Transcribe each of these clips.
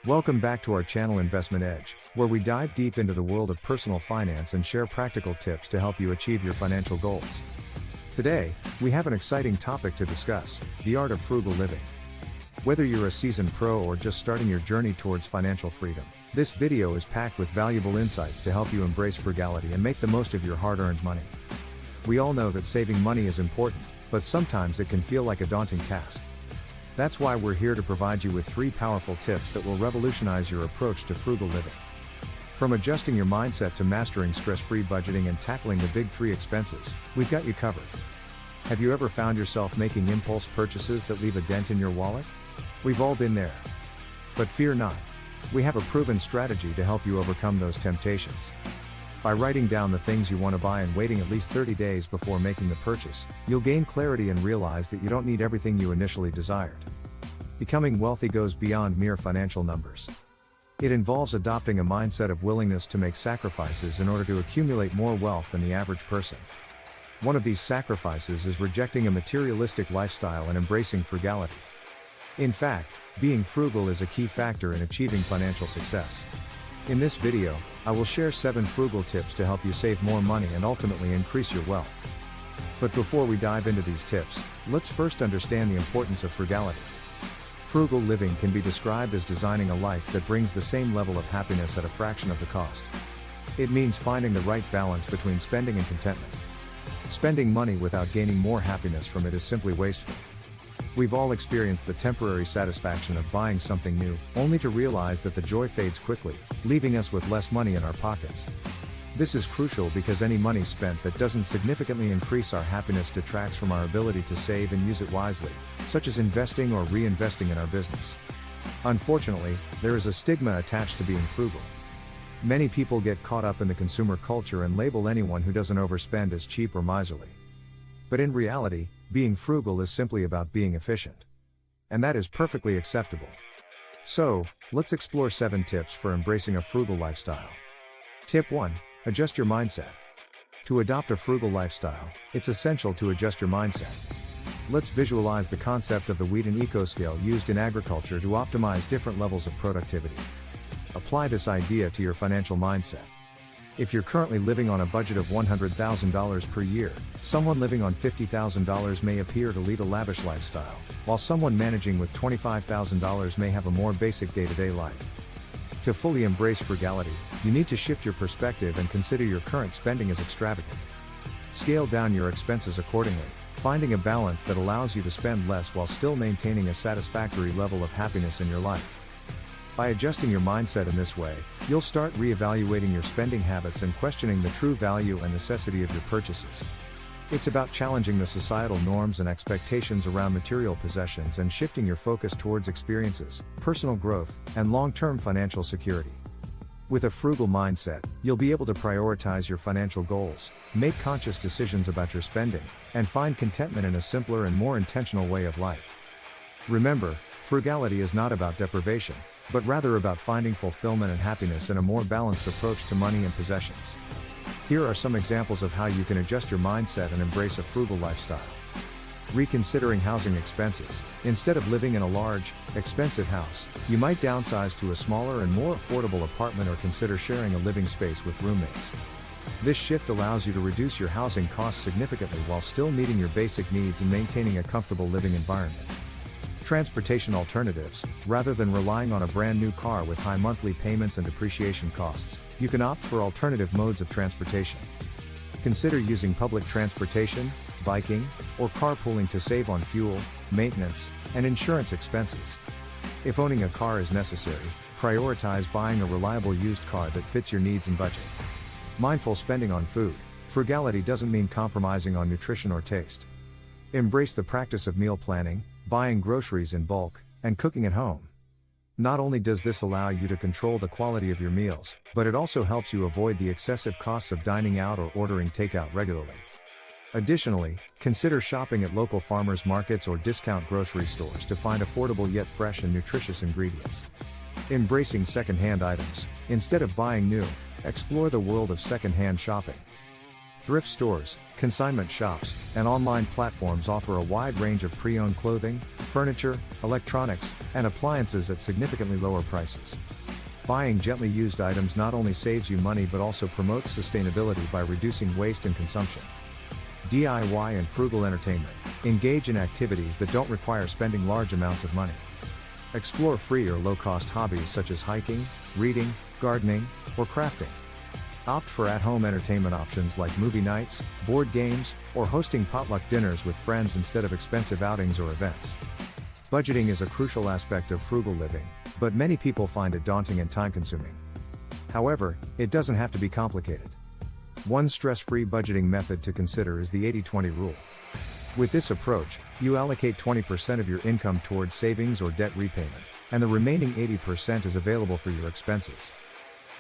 Welcome back to our channel Investment Edge, where we dive deep into the world of personal finance and share practical tips to help you achieve your financial goals. Today, we have an exciting topic to discuss: the art of frugal living. Whether you're a seasoned pro or just starting your journey towards financial freedom, this video is packed with valuable insights to help you embrace frugality and make the most of your hard-earned money. We all know that saving money is important, but sometimes it can feel like a daunting task. That's why we're here to provide you with 3 powerful tips that will revolutionize your approach to frugal living. From adjusting your mindset to mastering stress-free budgeting and tackling the big 3 expenses, we've got you covered. Have you ever found yourself making impulse purchases that leave a dent in your wallet? We've all been there. But fear not. We have a proven strategy to help you overcome those temptations. By writing down the things you want to buy and waiting at least 30 days before making the purchase, you'll gain clarity and realize that you don't need everything you initially desired. Becoming wealthy goes beyond mere financial numbers. It involves adopting a mindset of willingness to make sacrifices in order to accumulate more wealth than the average person. One of these sacrifices is rejecting a materialistic lifestyle and embracing frugality. In fact, being frugal is a key factor in achieving financial success. In this video, I will share 7 frugal tips to help you save more money and ultimately increase your wealth. But before we dive into these tips, let's first understand the importance of frugality. Frugal living can be described as designing a life that brings the same level of happiness at a fraction of the cost. It means finding the right balance between spending and contentment. Spending money without gaining more happiness from it is simply wasteful. We've all experienced the temporary satisfaction of buying something new, only to realize that the joy fades quickly, leaving us with less money in our pockets. This is crucial because any money spent that doesn't significantly increase our happiness detracts from our ability to save and use it wisely, such as investing or reinvesting in our business. Unfortunately, there is a stigma attached to being frugal. Many people get caught up in the consumer culture and label anyone who doesn't overspend as cheap or miserly. But in reality, being frugal is simply about being efficient. And that is perfectly acceptable. So, let's explore 7 tips for embracing a frugal lifestyle. Tip 1. Adjust your mindset. To adopt a frugal lifestyle, it's essential to adjust your mindset. Let's visualize the concept of the Wheaton eco-scale used in agriculture to optimize different levels of productivity. Apply this idea to your financial mindset. If you're currently living on a budget of $100,000 per year, someone living on $50,000 may appear to lead a lavish lifestyle, while someone managing with $25,000 may have a more basic day-to-day life. To fully embrace frugality, you need to shift your perspective and consider your current spending as extravagant. Scale down your expenses accordingly, finding a balance that allows you to spend less while still maintaining a satisfactory level of happiness in your life. By adjusting your mindset in this way, you'll start reevaluating your spending habits and questioning the true value and necessity of your purchases. It's about challenging the societal norms and expectations around material possessions and shifting your focus towards experiences, personal growth, and long-term financial security. With a frugal mindset, you'll be able to prioritize your financial goals, make conscious decisions about your spending, and find contentment in a simpler and more intentional way of life. Remember, frugality is not about deprivation, but rather about finding fulfillment and happiness in a more balanced approach to money and possessions. Here are some examples of how you can adjust your mindset and embrace a frugal lifestyle. Reconsidering housing expenses. Instead of living in a large, expensive house, you might downsize to a smaller and more affordable apartment or consider sharing a living space with roommates. This shift allows you to reduce your housing costs significantly while still meeting your basic needs and maintaining a comfortable living environment. Transportation alternatives. Rather than relying on a brand new car with high monthly payments and depreciation costs, you can opt for alternative modes of transportation. Consider using public transportation, biking, or carpooling to save on fuel, maintenance, and insurance expenses. If owning a car is necessary, prioritize buying a reliable used car that fits your needs and budget. Mindful spending on food. Frugality doesn't mean compromising on nutrition or taste. Embrace the practice of meal planning, buying groceries in bulk, and cooking at home. Not only does this allow you to control the quality of your meals, but it also helps you avoid the excessive costs of dining out or ordering takeout regularly. Additionally, consider shopping at local farmers markets or discount grocery stores to find affordable yet fresh and nutritious ingredients. Embracing second-hand items. Instead of buying new, explore the world of second-hand shopping. Thrift stores, consignment shops, and online platforms offer a wide range of pre-owned clothing, furniture, electronics, and appliances at significantly lower prices. Buying gently used items not only saves you money but also promotes sustainability by reducing waste and consumption. DIY and frugal entertainment. Engage in activities that don't require spending large amounts of money. Explore free or low-cost hobbies such as hiking, reading, gardening, or crafting. Opt for at-home entertainment options like movie nights, board games, or hosting potluck dinners with friends instead of expensive outings or events. Budgeting is a crucial aspect of frugal living, but many people find it daunting and time-consuming. However, it doesn't have to be complicated. One stress-free budgeting method to consider is the 80-20 rule. With this approach, you allocate 20% of your income towards savings or debt repayment, and the remaining 80% is available for your expenses.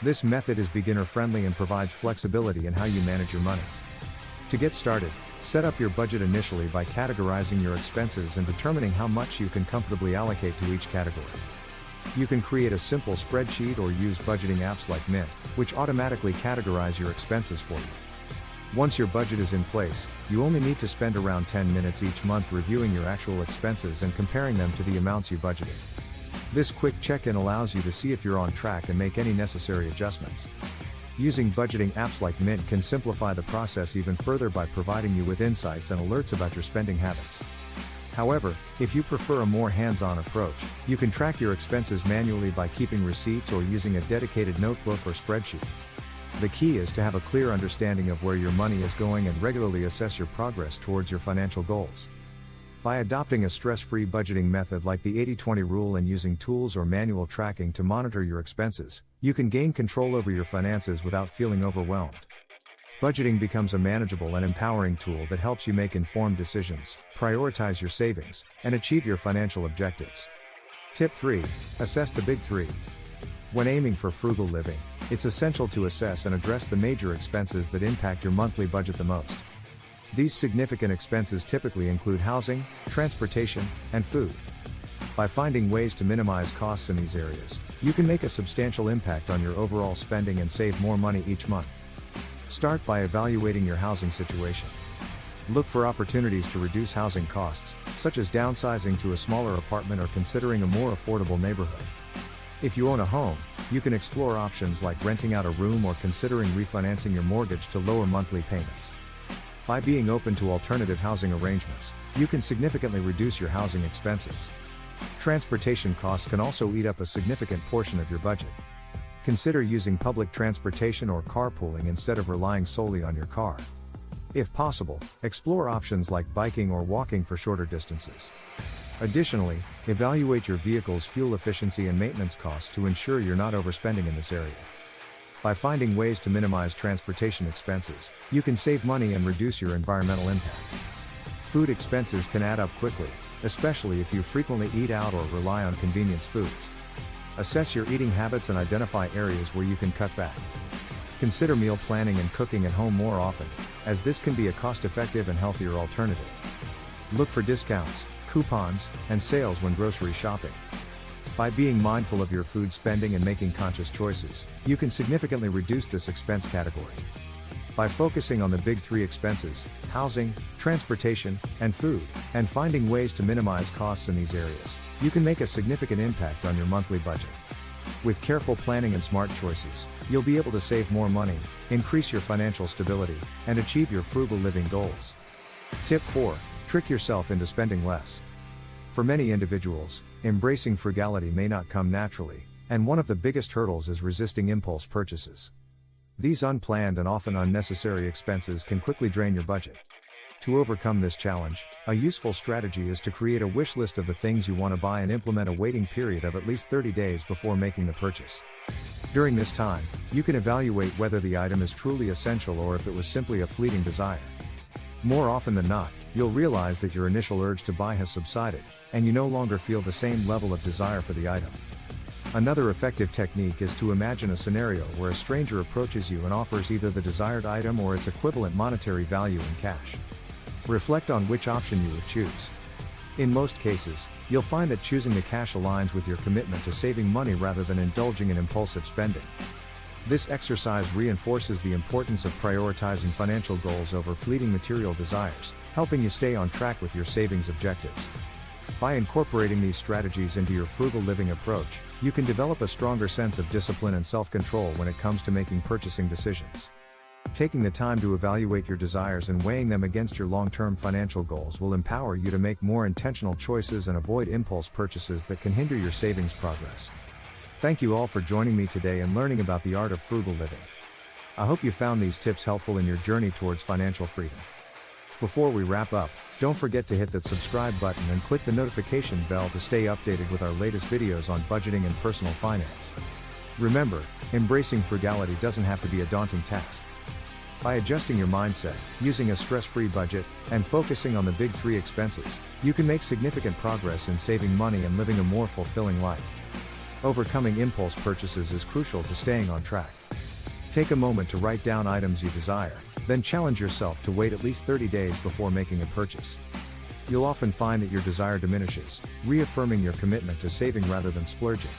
This method is beginner-friendly and provides flexibility in how you manage your money. To get started, set up your budget initially by categorizing your expenses and determining how much you can comfortably allocate to each category. You can create a simple spreadsheet or use budgeting apps like Mint, which automatically categorize your expenses for you. Once your budget is in place, you only need to spend around 10 minutes each month reviewing your actual expenses and comparing them to the amounts you budgeted. This quick check-in allows you to see if you're on track and make any necessary adjustments. Using budgeting apps like Mint can simplify the process even further by providing you with insights and alerts about your spending habits. However, if you prefer a more hands-on approach, you can track your expenses manually by keeping receipts or using a dedicated notebook or spreadsheet. The key is to have a clear understanding of where your money is going and regularly assess your progress towards your financial goals. By adopting a stress-free budgeting method like the 80-20 rule and using tools or manual tracking to monitor your expenses, you can gain control over your finances without feeling overwhelmed. Budgeting becomes a manageable and empowering tool that helps you make informed decisions, prioritize your savings, and achieve your financial objectives. Tip 3. Assess the Big Three. When aiming for frugal living, it's essential to assess and address the major expenses that impact your monthly budget the most. These significant expenses typically include housing, transportation, and food. By finding ways to minimize costs in these areas, you can make a substantial impact on your overall spending and save more money each month. Start by evaluating your housing situation. Look for opportunities to reduce housing costs, such as downsizing to a smaller apartment or considering a more affordable neighborhood. If you own a home, you can explore options like renting out a room or considering refinancing your mortgage to lower monthly payments. By being open to alternative housing arrangements, you can significantly reduce your housing expenses. Transportation costs can also eat up a significant portion of your budget. Consider using public transportation or carpooling instead of relying solely on your car. If possible, explore options like biking or walking for shorter distances. Additionally, evaluate your vehicle's fuel efficiency and maintenance costs to ensure you're not overspending in this area. By finding ways to minimize transportation expenses, you can save money and reduce your environmental impact. Food expenses can add up quickly, especially if you frequently eat out or rely on convenience foods. Assess your eating habits and identify areas where you can cut back. Consider meal planning and cooking at home more often, as this can be a cost-effective and healthier alternative. Look for discounts, coupons, and sales when grocery shopping. By being mindful of your food spending and making conscious choices, you can significantly reduce this expense category. By focusing on the big three expenses, housing, transportation, and food, and finding ways to minimize costs in these areas, you can make a significant impact on your monthly budget. With careful planning and smart choices, you'll be able to save more money, increase your financial stability, and achieve your frugal living goals. Tip 4. Trick yourself into spending less. For many individuals, embracing frugality may not come naturally, and one of the biggest hurdles is resisting impulse purchases. These unplanned and often unnecessary expenses can quickly drain your budget. To overcome this challenge, a useful strategy is to create a wish list of the things you want to buy and implement a waiting period of at least 30 days before making the purchase. During this time, you can evaluate whether the item is truly essential or if it was simply a fleeting desire. More often than not, you'll realize that your initial urge to buy has subsided, and you no longer feel the same level of desire for the item. Another effective technique is to imagine a scenario where a stranger approaches you and offers either the desired item or its equivalent monetary value in cash. Reflect on which option you would choose. In most cases, you'll find that choosing the cash aligns with your commitment to saving money rather than indulging in impulsive spending. This exercise reinforces the importance of prioritizing financial goals over fleeting material desires, helping you stay on track with your savings objectives. By incorporating these strategies into your frugal living approach, you can develop a stronger sense of discipline and self-control when it comes to making purchasing decisions. Taking the time to evaluate your desires and weighing them against your long-term financial goals will empower you to make more intentional choices and avoid impulse purchases that can hinder your savings progress. Thank you all for joining me today and learning about the art of frugal living. I hope you found these tips helpful in your journey towards financial freedom. Before we wrap up, don't forget to hit that subscribe button and click the notification bell to stay updated with our latest videos on budgeting and personal finance. Remember, embracing frugality doesn't have to be a daunting task. By adjusting your mindset, using a stress-free budget, and focusing on the big three expenses, you can make significant progress in saving money and living a more fulfilling life. Overcoming impulse purchases is crucial to staying on track. Take a moment to write down items you desire, then challenge yourself to wait at least 30 days before making a purchase. You'll often find that your desire diminishes, reaffirming your commitment to saving rather than splurging.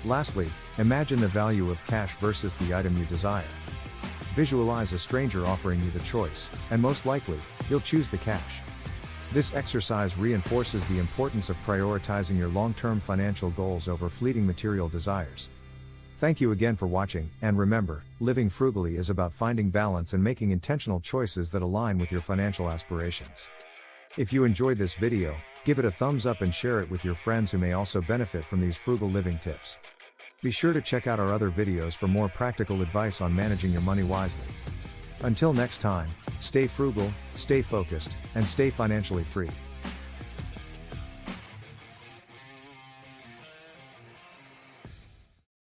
Lastly, imagine the value of cash versus the item you desire. Visualize a stranger offering you the choice, and most likely, you'll choose the cash. This exercise reinforces the importance of prioritizing your long-term financial goals over fleeting material desires. Thank you again for watching, and remember, living frugally is about finding balance and making intentional choices that align with your financial aspirations. If you enjoyed this video, give it a thumbs up and share it with your friends who may also benefit from these frugal living tips. Be sure to check out our other videos for more practical advice on managing your money wisely. Until next time, stay frugal, stay focused, and stay financially free.